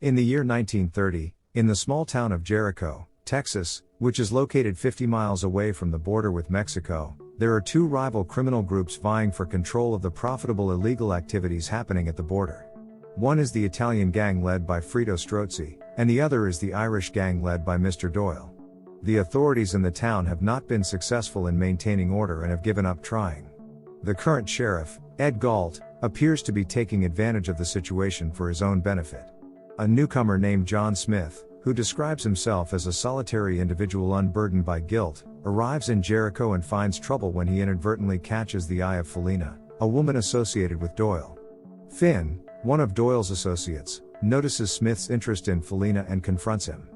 In the year 1930, in the small town of Jericho, Texas, which is located 50 miles away from the border with Mexico, there are two rival criminal groups vying for control of the profitable illegal activities happening at the border. One is the Italian gang led by Frito Strozzi, and the other is the Irish gang led by Mr. Doyle. The authorities in the town have not been successful in maintaining order and have given up trying. The current sheriff, Ed Galt, appears to be taking advantage of the situation for his own benefit. A newcomer named John Smith, who describes himself as a solitary individual unburdened by guilt, arrives in Jericho and finds trouble when he inadvertently catches the eye of Felina, a woman associated with Doyle. Finn, one of Doyle's associates, notices Smith's interest in Felina and confronts him.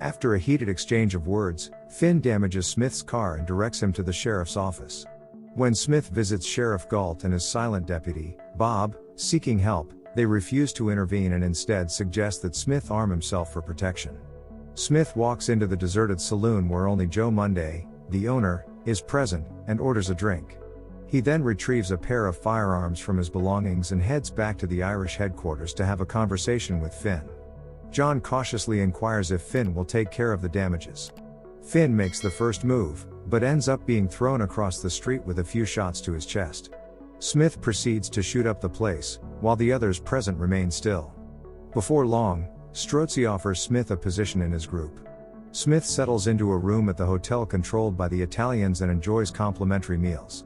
After a heated exchange of words, Finn damages Smith's car and directs him to the sheriff's office. When Smith visits Sheriff Galt and his silent deputy, Bob, seeking help, they refuse to intervene and instead suggest that Smith arm himself for protection. Smith walks into the deserted saloon where only Joe Monday, the owner, is present, and orders a drink. He then retrieves a pair of firearms from his belongings and heads back to the Irish headquarters to have a conversation with Finn. John cautiously inquires if Finn will take care of the damages. Finn makes the first move, but ends up being thrown across the street with a few shots to his chest. Smith proceeds to shoot up the place, while the others present remain still. Before long, Strozzi offers Smith a position in his group. Smith settles into a room at the hotel controlled by the Italians and enjoys complimentary meals.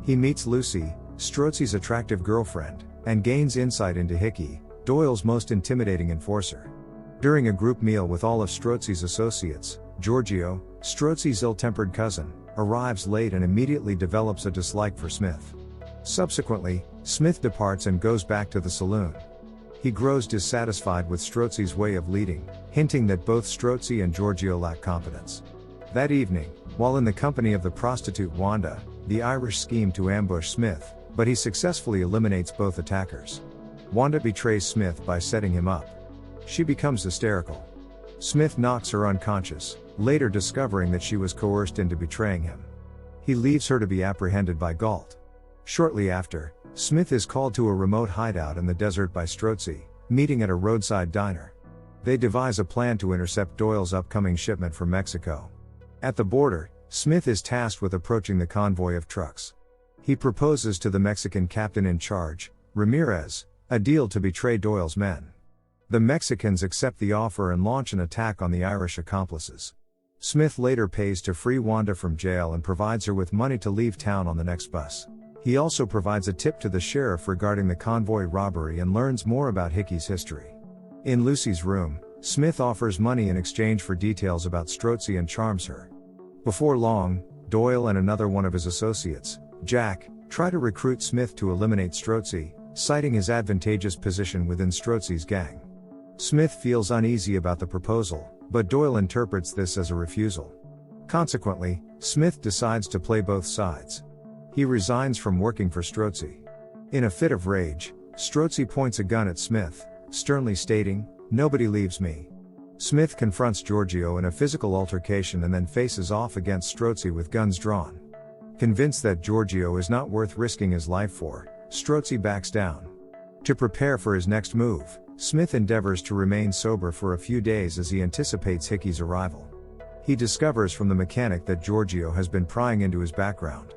He meets Lucy, Strozzi's attractive girlfriend, and gains insight into Hickey, Doyle's most intimidating enforcer. During a group meal with all of Strozzi's associates, Giorgio, Strozzi's ill-tempered cousin, arrives late and immediately develops a dislike for Smith. Subsequently, Smith departs and goes back to the saloon. He grows dissatisfied with Strozzi's way of leading, hinting that both Strozzi and Giorgio lack competence. That evening, while in the company of the prostitute Wanda, the Irish scheme to ambush Smith, but he successfully eliminates both attackers. Wanda betrays Smith by setting him up. She becomes hysterical. Smith knocks her unconscious, later discovering that she was coerced into betraying him. He leaves her to be apprehended by Galt. Shortly after, Smith is called to a remote hideout in the desert by Strozzi, meeting at a roadside diner. They devise a plan to intercept Doyle's upcoming shipment from Mexico. At the border, Smith is tasked with approaching the convoy of trucks. He proposes to the Mexican captain in charge, Ramirez, a deal to betray Doyle's men. The Mexicans accept the offer and launch an attack on the Irish accomplices. Smith later pays to free Wanda from jail and provides her with money to leave town on the next bus. He also provides a tip to the sheriff regarding the convoy robbery and learns more about Hickey's history. In Lucy's room, Smith offers money in exchange for details about Strozzi and charms her. Before long, Doyle and another one of his associates, Jack, try to recruit Smith to eliminate Strozzi, citing his advantageous position within Strozzi's gang. Smith feels uneasy about the proposal, but Doyle interprets this as a refusal. Consequently, Smith decides to play both sides. He resigns from working for Strozzi. In a fit of rage, Strozzi points a gun at Smith, sternly stating, "Nobody leaves me." Smith confronts Giorgio in a physical altercation and then faces off against Strozzi with guns drawn. Convinced that Giorgio is not worth risking his life for, Strozzi backs down. To prepare for his next move, Smith endeavors to remain sober for a few days as he anticipates Hickey's arrival. He discovers from the mechanic that Giorgio has been prying into his background.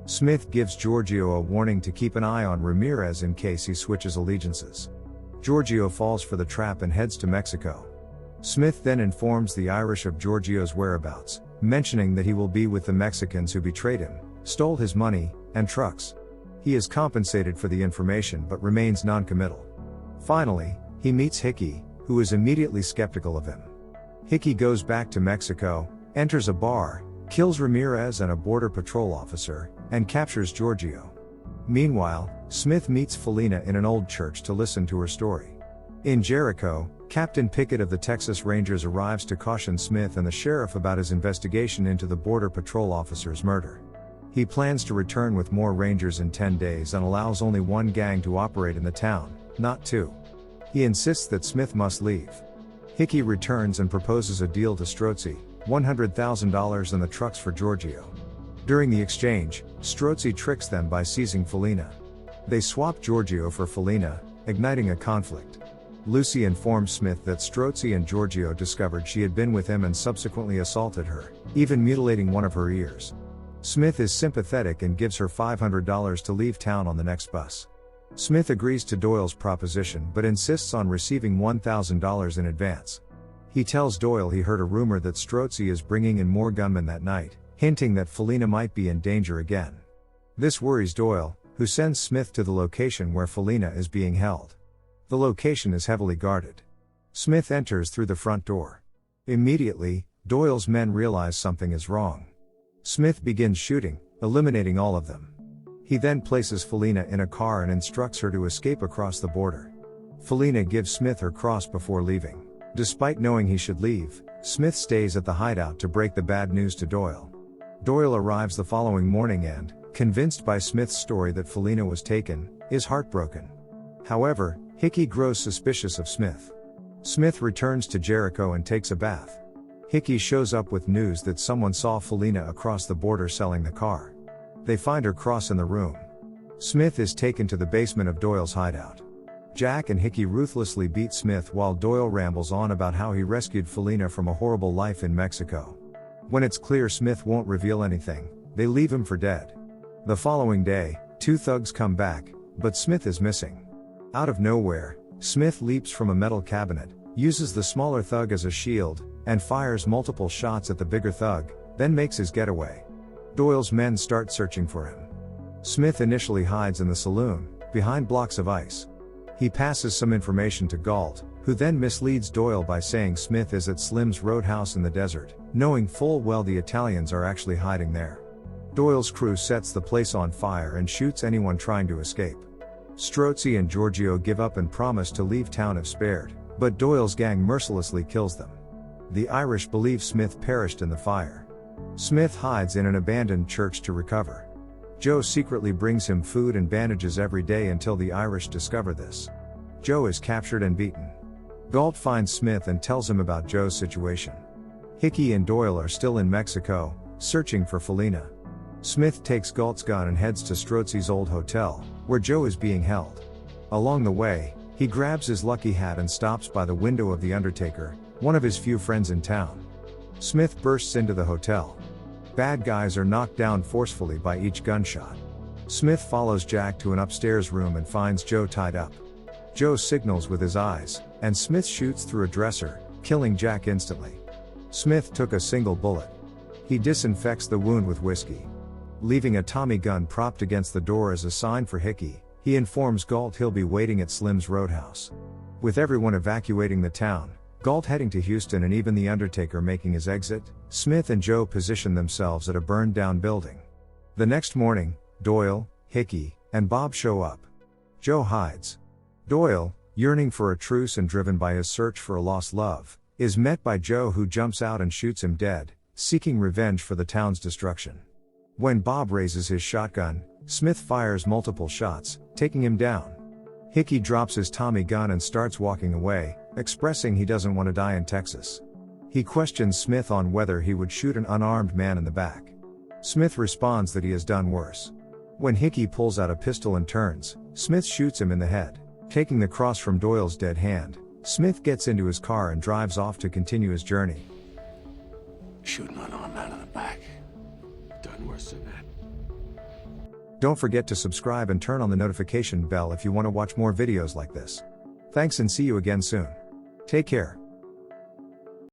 Smith gives Giorgio a warning to keep an eye on Ramirez in case he switches allegiances. Giorgio falls for the trap and heads to Mexico. Smith then informs the Irish of Giorgio's whereabouts, mentioning that he will be with the Mexicans who betrayed him, stole his money, and trucks. He is compensated for the information but remains non-committal. Finally, he meets Hickey, who is immediately skeptical of him. Hickey goes back to Mexico, enters a bar, kills Ramirez and a border patrol officer, and captures Giorgio. Meanwhile, Smith meets Felina in an old church to listen to her story. In Jericho, Captain Pickett of the Texas Rangers arrives to caution Smith and the sheriff about his investigation into the border patrol officer's murder. He plans to return with more Rangers in 10 days and allows only one gang to operate in the town, not two. He insists that Smith must leave. Hickey returns and proposes a deal to Strozzi, $100,000 and the trucks for Giorgio. During the exchange, Strozzi tricks them by seizing Felina. They swap Giorgio for Felina, igniting a conflict. Lucy informs Smith that Strozzi and Giorgio discovered she had been with him and subsequently assaulted her, even mutilating one of her ears. Smith is sympathetic and gives her $500 to leave town on the next bus. Smith agrees to Doyle's proposition but insists on receiving $1,000 in advance. He tells Doyle he heard a rumor that Strozzi is bringing in more gunmen that night, hinting that Felina might be in danger again. This worries Doyle, who sends Smith to the location where Felina is being held. The location is heavily guarded. Smith enters through the front door. Immediately, Doyle's men realize something is wrong. Smith begins shooting, eliminating all of them. He then places Felina in a car and instructs her to escape across the border. Felina gives Smith her cross before leaving. Despite knowing he should leave, Smith stays at the hideout to break the bad news to Doyle. Doyle arrives the following morning and, convinced by Smith's story that Felina was taken, is heartbroken. However, Hickey grows suspicious of Smith. Smith returns to Jericho and takes a bath. Hickey shows up with news that someone saw Felina across the border selling the car. They find her cross in the room. Smith is taken to the basement of Doyle's hideout. Jack and Hickey ruthlessly beat Smith while Doyle rambles on about how he rescued Felina from a horrible life in Mexico. When it's clear Smith won't reveal anything, they leave him for dead. The following day, two thugs come back, but Smith is missing. Out of nowhere, Smith leaps from a metal cabinet, uses the smaller thug as a shield, and fires multiple shots at the bigger thug, then makes his getaway. Doyle's men start searching for him. Smith initially hides in the saloon, behind blocks of ice. He passes some information to Galt, who then misleads Doyle by saying Smith is at Slim's Roadhouse in the desert, knowing full well the Italians are actually hiding there. Doyle's crew sets the place on fire and shoots anyone trying to escape. Strozzi and Giorgio give up and promise to leave town if spared, but Doyle's gang mercilessly kills them. The Irish believe Smith perished in the fire. Smith hides in an abandoned church to recover. Joe secretly brings him food and bandages every day until the Irish discover this. Joe is captured and beaten. Galt finds Smith and tells him about Joe's situation. Hickey and Doyle are still in Mexico, searching for Felina. Smith takes Galt's gun and heads to Strozzi's old hotel, where Joe is being held. Along the way, he grabs his lucky hat and stops by the window of the Undertaker, one of his few friends in town. Smith bursts into the hotel. Bad guys are knocked down forcefully by each gunshot. Smith follows Jack to an upstairs room and finds Joe tied up. Joe signals with his eyes, and Smith shoots through a dresser, killing Jack instantly. Smith took a single bullet. He disinfects the wound with whiskey. Leaving a Tommy gun propped against the door as a sign for Hickey, he informs Galt he'll be waiting at Slim's Roadhouse. With everyone evacuating the town, Galt heading to Houston and even the Undertaker making his exit, Smith and Joe position themselves at a burned-down building. The next morning, Doyle, Hickey, and Bob show up. Joe hides. Doyle, yearning for a truce and driven by his search for a lost love, is met by Joe who jumps out and shoots him dead, seeking revenge for the town's destruction. When Bob raises his shotgun, Smith fires multiple shots, taking him down. Hickey drops his Tommy gun and starts walking away, expressing he doesn't want to die in Texas. He questions Smith on whether he would shoot an unarmed man in the back. Smith responds that he has done worse. When Hickey pulls out a pistol and turns, Smith shoots him in the head. Taking the cross from Doyle's dead hand, Smith gets into his car and drives off to continue his journey. Shoot an unarmed man in the back. Done worse than that. Don't forget to subscribe and turn on the notification bell if you want to watch more videos like this. Thanks and see you again soon. Take care.